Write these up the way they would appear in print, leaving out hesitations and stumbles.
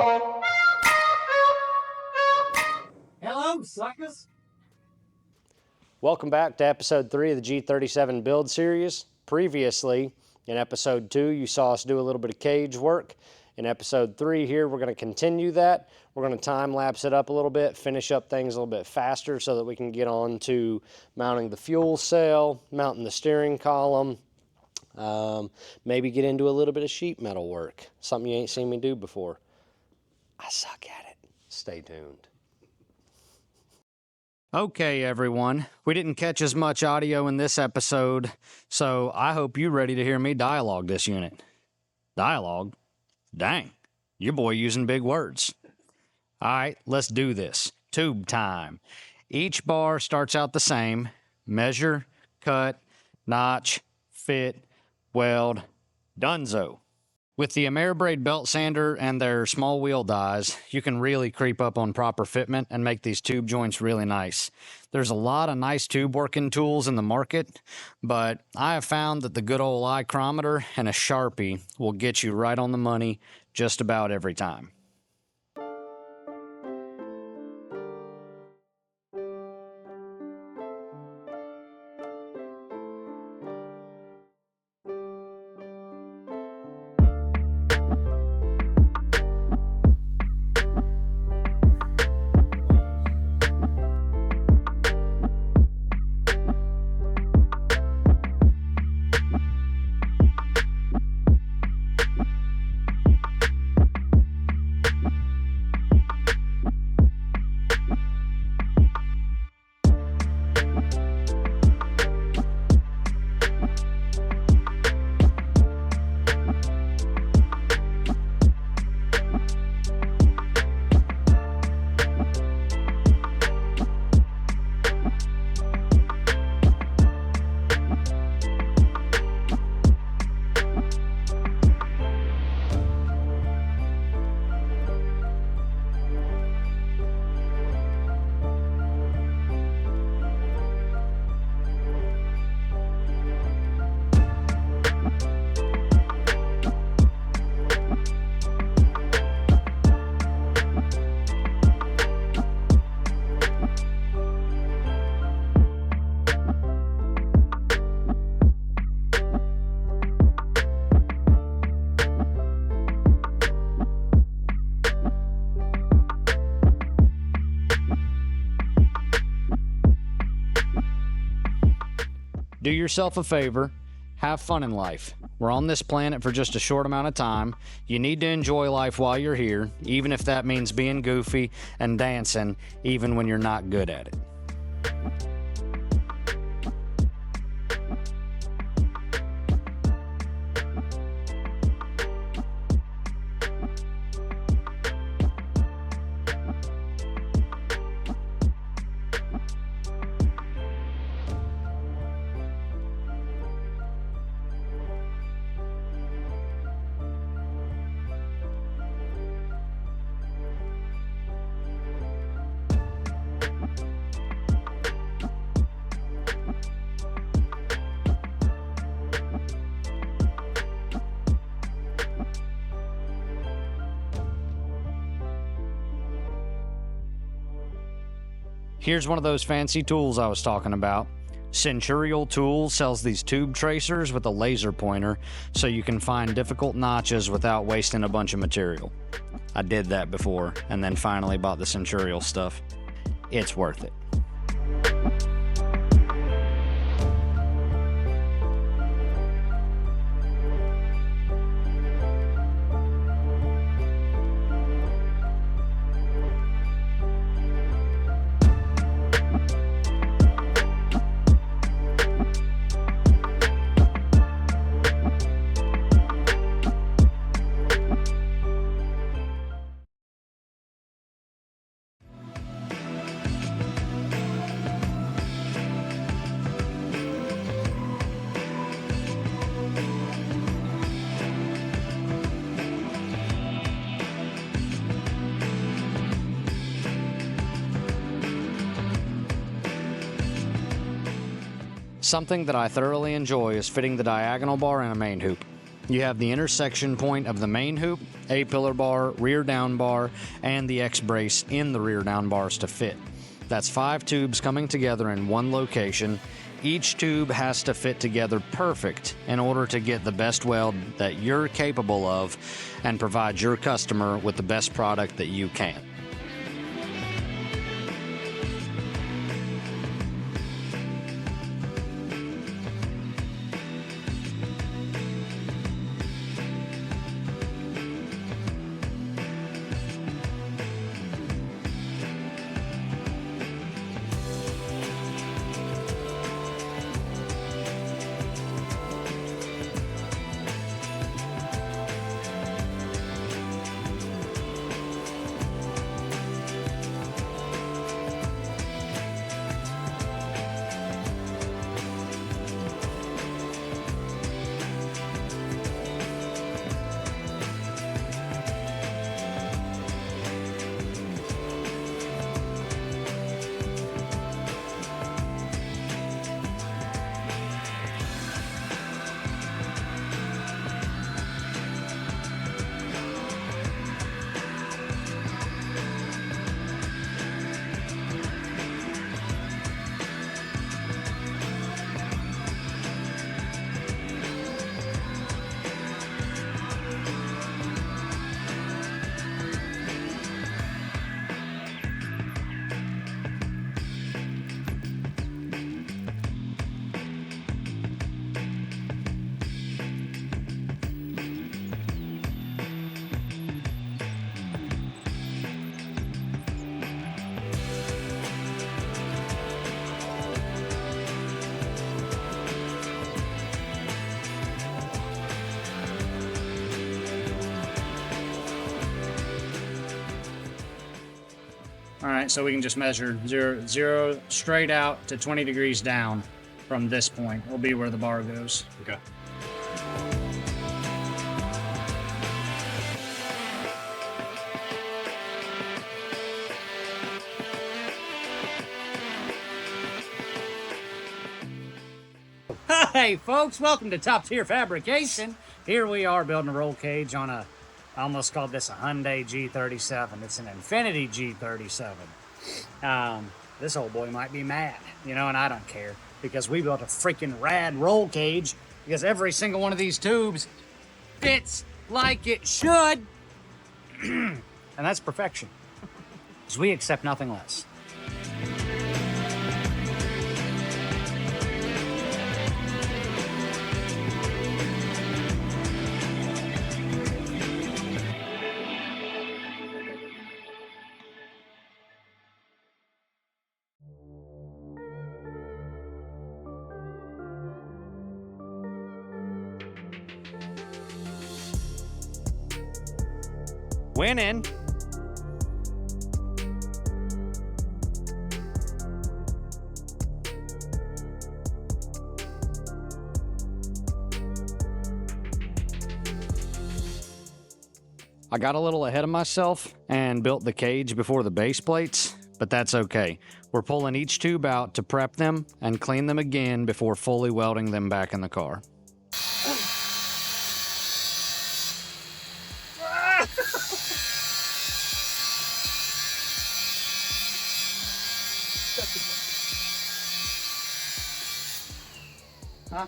Hello, suckers. Welcome back to episode 3 of the G37 build series. Previously, in episode 2, you saw us do a little bit of cage work. In episode 3 here, we're going to continue that. We're going to time lapse it up a little bit, finish up things a little bit faster so that we can get on to mounting the fuel cell, mounting the steering column, maybe get into a little bit of sheet metal work, something you ain't seen me do before. I suck at it. Stay tuned. Okay, everyone. We didn't catch as much audio in this episode, so I hope you're ready to hear me dialogue this unit. Dialogue? Dang, your boy using big words. All right, let's do this. Tube time. Each bar starts out the same. Measure, cut, notch, fit, weld, donezo. With the Ameribraid belt sander and their small wheel dies, you can really creep up on proper fitment and make these tube joints really nice. There's a lot of nice tube working tools in the market, but I have found that the good old micrometer and a Sharpie will get you right on the money just about every time. Do yourself a favor, have fun in life. We're on this planet for just a short amount of time. You need to enjoy life while you're here, even if that means being goofy and dancing, even when you're not good at it. Here's one of those fancy tools I was talking about. Centurial Tools sells these tube tracers with a laser pointer so you can find difficult notches without wasting a bunch of material. I did that before and then finally bought the Centurial stuff. It's worth it. Something that I thoroughly enjoy is fitting the diagonal bar in a main hoop. You have the intersection point of the main hoop A-pillar bar, rear down bar, and the X-brace in the rear down bars to fit. That's 5 tubes coming together in one location. Each tube has to fit together perfect in order to get the best weld that you're capable of and provide your customer with the best product that you can. All right, so we can just measure zero straight out to 20 degrees down from this point will be where the bar goes. Okay. Hey folks, welcome to Top Tier Fabrication. Here we are building a roll cage on I almost called this a Hyundai G37. It's an Infiniti G37. This old boy might be mad, you know, and I don't care because we built a freaking rad roll cage because every single one of these tubes fits like it should. And that's perfection. Because we accept nothing less. Winning. I got a little ahead of myself and built the cage before the base plates, but that's okay. We're pulling each tube out to prep them and clean them again before fully welding them back in the car. Huh?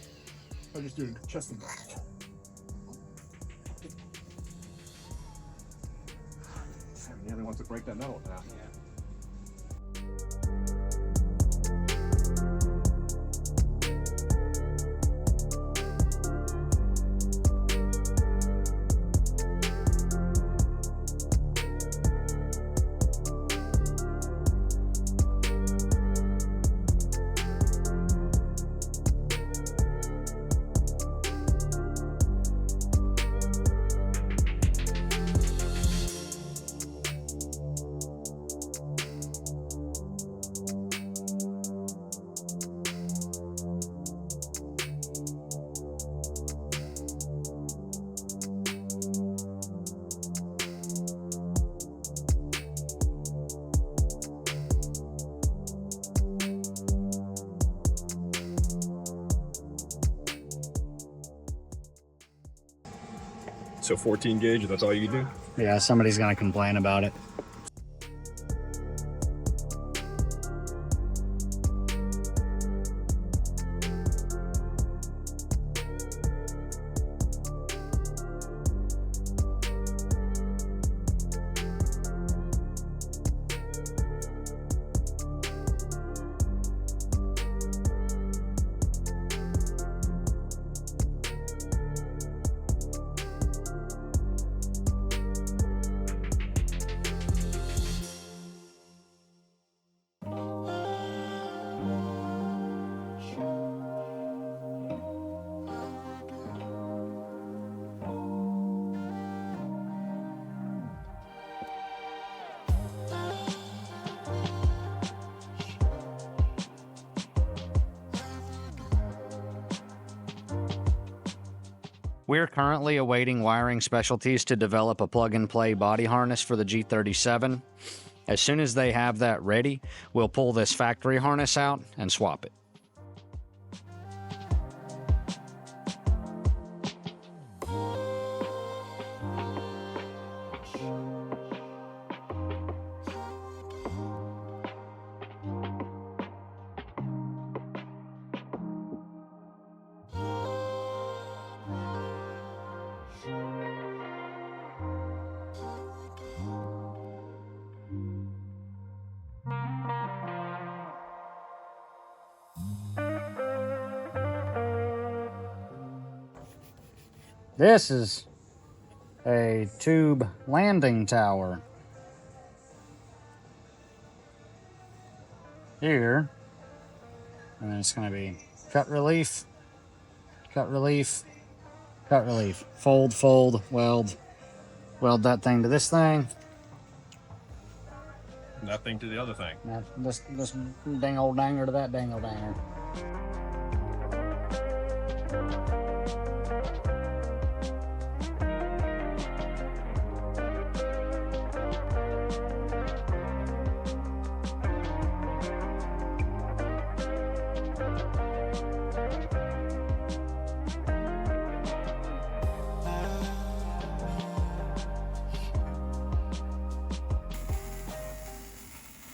I'm just doing chest and back. The other wants to break that metal now. So 14 gauge, that's all you do? Yeah, somebody's gonna complain about it. We're currently awaiting Wiring Specialties to develop a plug-and-play body harness for the G37. As soon as they have that ready, we'll pull this factory harness out and swap it. This is a tube landing tower. Here, and then it's going to be cut relief, cut relief, cut relief. Fold, fold, weld. Weld that thing to this thing. That thing to the other thing. Now this dang-old-danger to that dang-old-danger.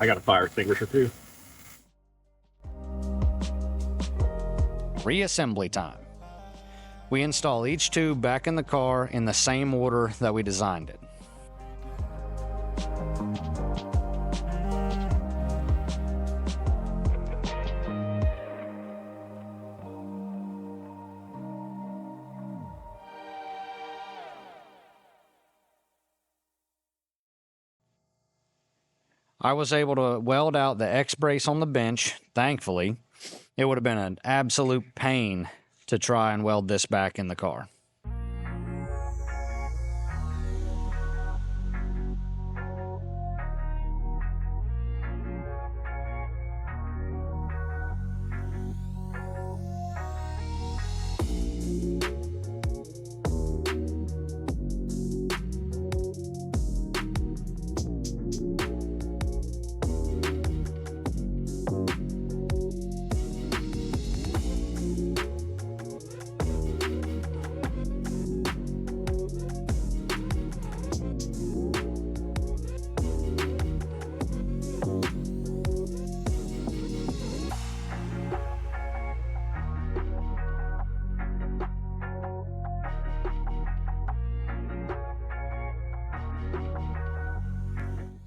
I got a fire extinguisher too. Reassembly time. We install each tube back in the car in the same order that we designed it. I was able to weld out the X-brace on the bench, thankfully. It would have been an absolute pain to try and weld this back in the car.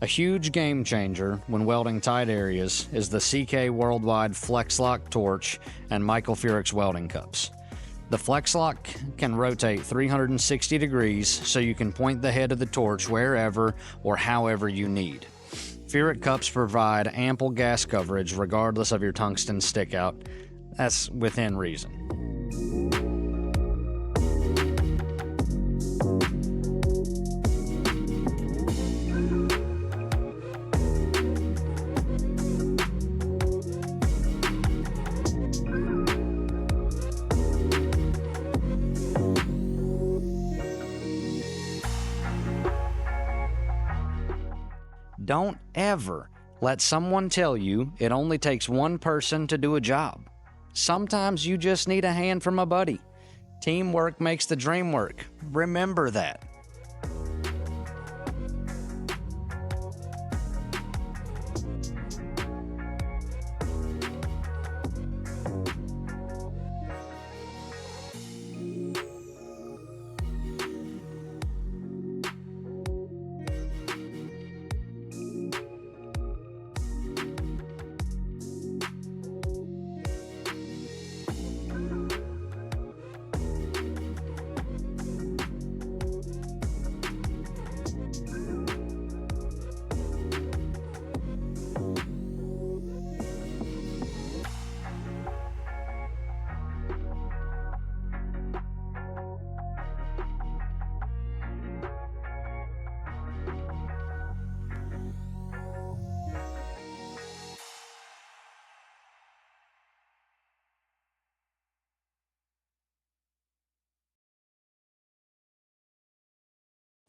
A huge game changer when welding tight areas is the CK Worldwide Flex Lock torch and Michael Furik's welding cups. The Flex Lock can rotate 360 degrees so you can point the head of the torch wherever or however you need. Furik cups provide ample gas coverage regardless of your tungsten stickout. That's within reason. Don't ever let someone tell you it only takes one person to do a job. Sometimes you just need a hand from a buddy. Teamwork makes the dream work. Remember that.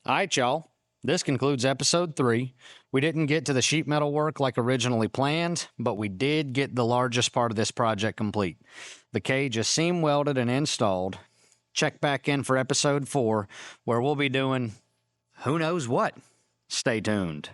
All right, y'all. This concludes episode 3. We didn't get to the sheet metal work like originally planned, but we did get the largest part of this project complete. The cage is seam welded and installed. Check back in for episode 4, where we'll be doing who knows what. Stay tuned.